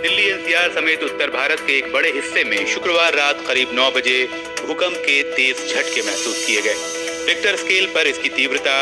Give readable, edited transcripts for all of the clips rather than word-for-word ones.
Delhi NCR समेत उत्तर भारत के एक बड़े हिस्से में शुक्रवार रात करीब 9 बजे भूकंप के तेज झटके महसूस किए गए। रिक्टर स्केल पर इसकी तीव्रता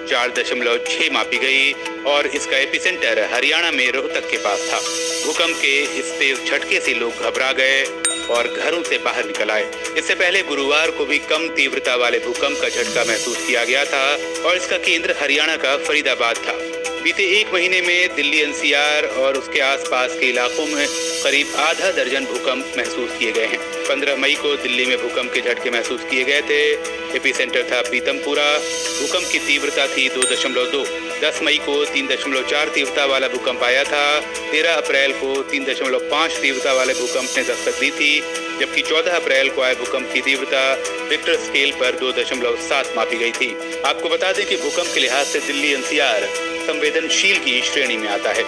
4.6 मापी गई और इसका एपिसेंटर हरियाणा में रोहतक के पास था। भूकंप के इस तेज झटके से लोग घबरा गए और घरों से बाहर निकल आए। इससे पहले गुरुवार को भी कम तीव्रता वाले भूकंप का झटका महसूस किया गया था और इसका केंद्र हरियाणा का फरीदाबाद था। बीते एक महीने में दिल्ली एनसीआर और उसके आसपास के इलाकों में करीब आधा दर्जन भूकंप महसूस किए गए हैं। 15 मई को दिल्ली में भूकंप के झटके महसूस किए गए थे। एपिसेंटर था पीतमपुरा। भूकंप की तीव्रता थी 2.2। 10 मई को 3.4 तीव्रता वाला भूकंप आया था। 13 अप्रैल को 3.5 तीव्रता वाले भूकंप ने दस्तक दी थी, जबकि 14 अप्रैल को आए भूकंप की तीव्रता रिक्टर स्केल पर 2.7 मापी गई थी। आपको बता दें कि भूकंप के लिहाज से दिल्ली एनसीआर संवेदनशील की श्रेणी में आता है।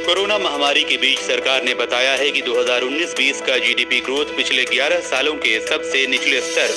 कोरोना महामारी के बीच सरकार ने बताया है कि 2019-20 का जीडीपी ग्रोथ पिछले 11 सालों के सबसे निचले स्तर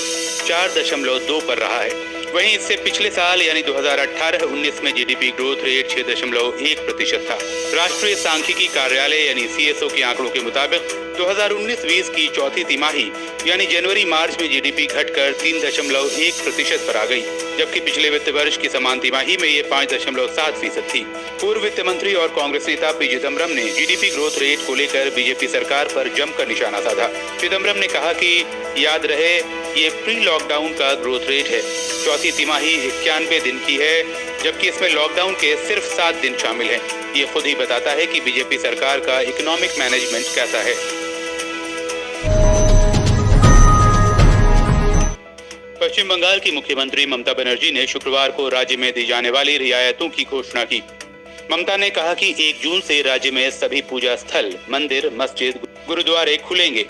4.2 पर रहा है। वहीं इससे पिछले साल यानी 2018-19 में जीडीपी ग्रोथ रेट 6.1% था। राष्ट्रीय सांख्यिकी कार्यालय यानी सीएसओ के आंकड़ों के मुताबिक 2019-20 की चौथी तिमाही यानी जनवरी-मार्च में जीडीपी घटकर 3.1% पर आ गई, जबकि पिछले वित्त वर्ष की समान तिमाही में ये 5.7% थी। पूर्व वित्त मंत्री और कांग्रेस नेता पी चिदम्बरम ने जीडीपी ग्रोथ रेट को लेकर बीजेपी सरकार पर जमकर निशाना साधा। चिदम्बरम ने कहा कि याद रहे ये प्री लॉकडाउन का ग्रोथ रेट है। चौथी तिमाही 91 दिन की है, जबकि इसमें लॉकडाउन के सिर्फ 7 दिन शामिल हैं। ये खुद ही बताता है कि बीजेपी सरकार का इकोनॉमिक मैनेजमेंट कैसा है। पश्चिम बंगाल की मुख्यमंत्री ममता बनर्जी ने शुक्रवार को राज्य में दी जाने वाली रियायतों की घोषणा की। ममता ने कहा कि 1 जून से राज्य में सभी पूजा स्थल, मंदिर, मस्जिद, गुरुद्वारे खुलेंगे,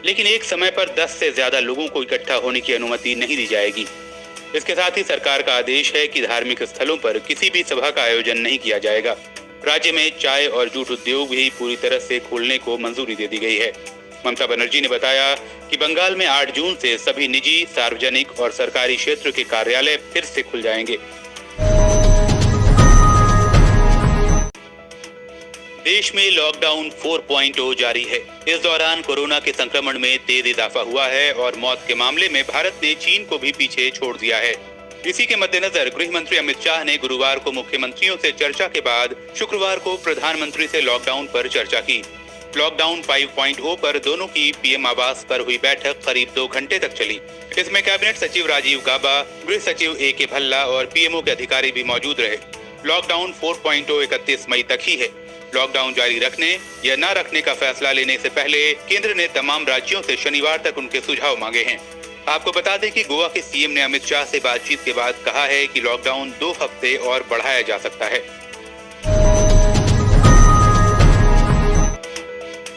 लेकिन एक समय पर 10 से ज्यादा लोगों को इकट्ठा होने की अनुमति नहीं दी जाएगी। इसके साथ ही सरकार का आदेश है कि धार्मिक स्थलों पर किसी भी सभा का आयोजन नहीं किया जाएगा। राज्य में चाय और जूट उद्योग भी पूरी तरह से खोलने को मंजूरी दे दी गई है। ममता बनर्जी ने बताया कि बंगाल में 8 जून से सभी निजी, सार्वजनिक और सरकारी क्षेत्र के कार्यालय फिर से खुल जाएंगे। देश में लॉकडाउन 4.0 जारी है। इस दौरान कोरोना के संक्रमण में तेज इजाफा हुआ है और मौत के मामले में भारत ने चीन को भी पीछे छोड़ दिया है। इसी के मद्देनजर गृह मंत्री अमित शाह ने गुरुवार को मुख्यमंत्रियों से चर्चा के बाद शुक्रवार को प्रधानमंत्री से लॉकडाउन पर चर्चा की। लॉकडाउन 5.0 पर दोनों की पीएम आवास पर हुई बैठक करीब 2 घंटे तक चली। इसमें कैबिनेट सचिव राजीव गाबा, गृह सचिव ए.के. भल्ला और पीएमओ के अधिकारी भी मौजूद रहे। लॉकडाउन 4.0 31 मई तक ही है। लॉकडाउन जारी रखने या न रखने का फैसला लेने से पहले केंद्र ने तमाम राज्यों से शनिवार तक उनके सुझाव मांगे हैं। आपको बता दें कि गोवा के सीएम ने अमित शाह से बातचीत के बाद कहा है कि लॉकडाउन 2 हफ्ते और बढ़ाया जा सकता है।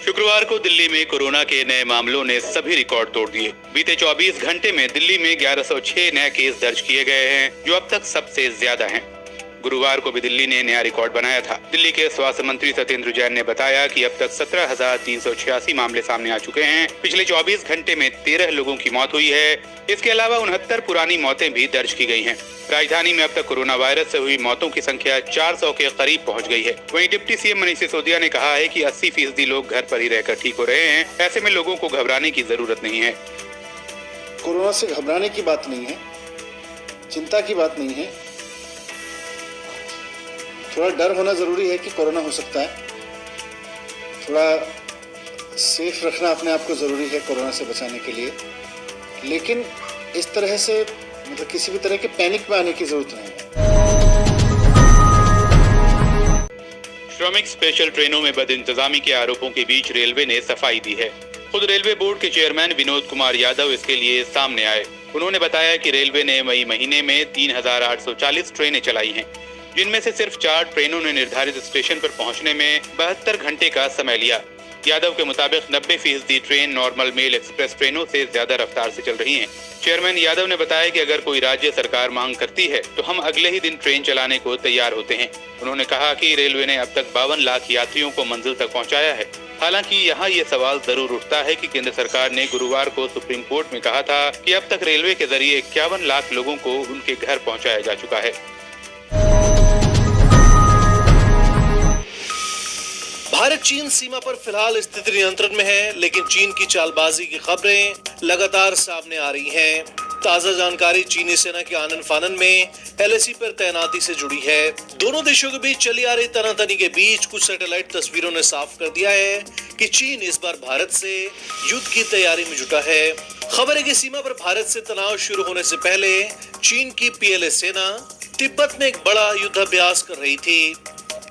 शुक्रवार को दिल्ली में कोरोना के नए मामलों ने सभी रिकॉर्ड तोड़ दिए। बीते 24 घंटे में दिल्ली में 1106 नए केस दर्ज किए गए हैं, जो अब तक सबसे ज्यादा हैं। गुरुवार को भी दिल्ली ने नया रिकॉर्ड बनाया था। दिल्ली के स्वास्थ्य मंत्री सत्येंद्र जैन ने बताया कि अब तक 17,386 मामले सामने आ चुके हैं। पिछले 24 घंटे में 13 लोगों की मौत हुई है। इसके अलावा 69 पुरानी मौतें भी दर्ज की गई हैं। राजधानी में अब तक कोरोना वायरस से हुई मौतों की संख्या 400 के करीब पहुंच गई है। वहीं डिप्टी सीएम मनीष सिसोदिया ने कहा है कि 80% लोग घर पर ही रहकर ठीक हो रहे हैं। ऐसे में लोगों को घबराने की जरूरत नहीं है। कोरोना से घबराने की बात नहीं है, चिंता की बात नहीं है। थोड़ा डर होना जरूरी है कि कोरोना हो सकता है। थोड़ा सेफ रखना अपने आप को जरूरी है कोरोना से बचाने के लिए, लेकिन इस तरह से मतलब किसी भी तरह के पैनिक में आने की जरूरत नहीं है। श्रमिक स्पेशल ट्रेनों में बदइंतजामी के आरोपों के बीच रेलवे ने सफाई दी है। खुद रेलवे बोर्ड के चेयरमैन विनोद कुमार यादव इसके लिए सामने आए। उन्होंने बताया कि रेलवे ने मई महीने में 3,840 ट्रेनें चलाई हैं, जिनमें से सिर्फ 4 ट्रेनों ने निर्धारित स्टेशन पर पहुंचने में 72 घंटे का समय लिया। यादव के मुताबिक 90% ट्रेन नॉर्मल मेल एक्सप्रेस ट्रेनों से ज्यादा रफ्तार से चल रही हैं। चेयरमैन यादव ने बताया कि अगर कोई राज्य सरकार मांग करती है तो हम अगले ही दिन ट्रेन चलाने को तैयार होते हैं। उन्होंने कहा कि रेलवे ने अब तक 52 लाख यात्रियों को मंजिल तक पहुंचाया है। हालांकि यहाँ ये सवाल जरूर उठता है कि केंद्र सरकार ने गुरुवार को सुप्रीम कोर्ट में कहा था कि अब तक रेलवे के जरिए 51 लाख लोगों को उनके घर पहुँचाया जा चुका है। भारत चीन सीमा पर फिलहाल स्थिति नियंत्रण में है, लेकिन चीन की चालबाजी की खबरें लगातार सामने आ रही हैं। ताजा जानकारी चीनी सेना के आनन फानन में LAC पर तैनाती से जुड़ी है। दोनों देशों के बीच चली आ रही तनातनी के बीच कुछ सैटेलाइट तस्वीरों ने साफ कर दिया है कि चीन इस बार भारत से युद्ध की तैयारी में जुटा है। खबर है कि सीमा पर भारत से तनाव शुरू होने से पहले चीन की PLA सेना तिब्बत में एक बड़ा युद्धाभ्यास कर रही थी।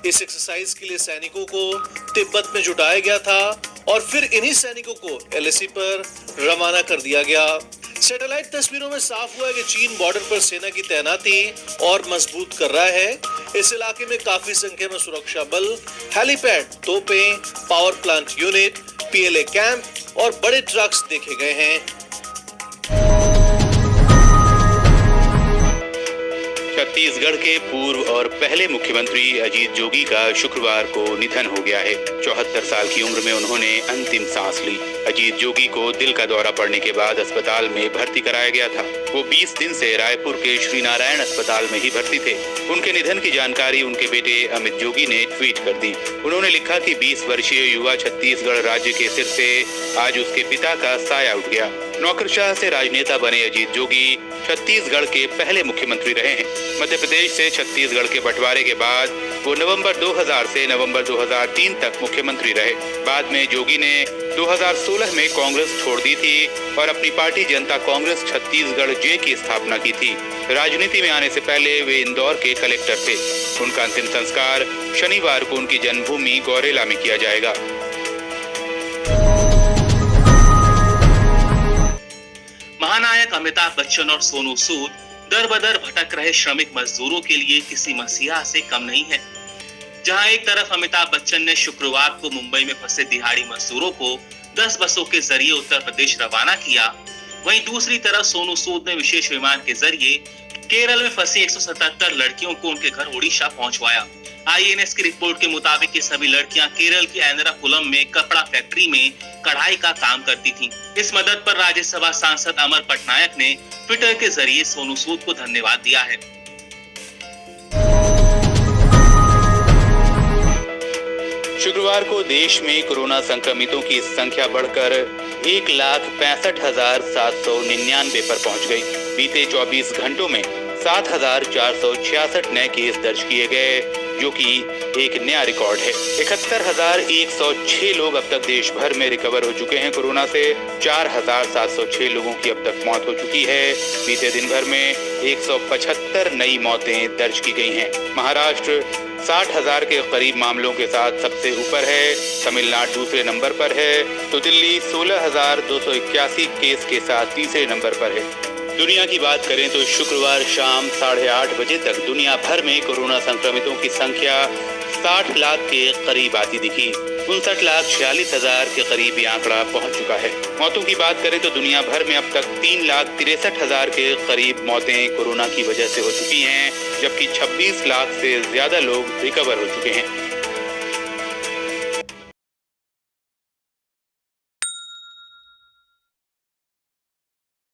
इस एक्सरसाइज के लिए सैनिकों को तिब्बत में जुटाया गया था और फिर इन्हीं सैनिकों को LAC पर रवाना कर दिया गया। सैटेलाइट तस्वीरों में साफ हुआ है कि चीन बॉर्डर पर सेना की तैनाती और मजबूत कर रहा है। इस इलाके में काफी संख्या में सुरक्षा बल, हेलीपैड, तोपें, power plant unit, PLA camp और बड़े ट्रक्स देखे गए हैं। छत्तीसगढ़ के पूर्व और पहले मुख्यमंत्री अजीत जोगी का शुक्रवार को निधन हो गया है। 74 साल की उम्र में उन्होंने अंतिम सांस ली। अजीत जोगी को दिल का दौरा पड़ने के बाद अस्पताल में भर्ती कराया गया था। वो 20 दिन से रायपुर के श्री नारायण अस्पताल में ही भर्ती थे। उनके निधन की जानकारी उनके बेटे अमित जोगी ने ट्वीट कर दी। उन्होंने लिखा कि 20 वर्षीय युवा छत्तीसगढ़ राज्य के सिर से आज उसके पिता का साया उठ गया। नौकरशाह से राजनेता बने अजीत जोगी छत्तीसगढ़ के पहले मुख्यमंत्री रहे हैं। मध्य प्रदेश से छत्तीसगढ़ के बंटवारे के बाद वो नवंबर 2000 से नवंबर 2003 तक मुख्यमंत्री रहे। बाद में जोगी ने 2016 में कांग्रेस छोड़ दी थी और अपनी पार्टी जनता कांग्रेस छत्तीसगढ़ जे की स्थापना की थी। राजनीति में आने से पहले वे इंदौर के कलेक्टर थे। उनका अंतिम संस्कार शनिवार को उनकी जन्मभूमि गौरेला में किया जाएगा। महानायक अमिताभ बच्चन और सोनू सूद दर बदर भटक रहे श्रमिक मजदूरों के लिए किसी मसीहा से कम नहीं है। जहां एक तरफ अमिताभ बच्चन ने शुक्रवार को मुंबई में फंसे दिहाड़ी मजदूरों को 10 बसों के जरिए उत्तर प्रदेश रवाना किया, वहीं दूसरी तरफ सोनू सूद ने विशेष विमान के जरिए केरल में फंसी 177 लड़कियों को उनके घर ओडिशा पहुंचवाया। IANS की रिपोर्ट के मुताबिक ये सभी लड़कियां केरल के एर्नाकुलम में कपड़ा फैक्ट्री में कढ़ाई का काम करती थीं। इस मदद पर राज्यसभा सांसद अमर पटनायक ने ट्विटर के जरिए सोनू सूद को धन्यवाद दिया है। शुक्रवार को देश में कोरोना संक्रमितों की संख्या बढ़कर 1,65,799 पर पहुंच गई। बीते 24 घंटों में 7,466 नए केस दर्ज किए गए, जो कि एक नया रिकॉर्ड है। 71,106 लोग अब तक देश भर में रिकवर हो चुके हैं कोरोना से। 4,706 लोगों की अब तक मौत हो चुकी है। बीते दिन भर में 175 नई मौतें दर्ज की गई हैं। महाराष्ट्र 60,000 के करीब मामलों के साथ सबसे ऊपर है। तमिलनाडु दूसरे नंबर पर है तो दिल्ली 16,281 केस के साथ तीसरे नंबर पर है। दुनिया की बात करें तो शुक्रवार शाम 8:30 बजे तक दुनिया भर में कोरोना संक्रमितों की संख्या 60 लाख के करीब आती दिखी। 59,46,000 के करीब ये आंकड़ा पहुंच चुका है। मौतों की बात करें तो दुनिया भर में अब तक 3,63,000 के करीब मौतें कोरोना की वजह से हो चुकी हैं, जबकि 26 लाख से ज्यादा लोग रिकवर हो चुके हैं।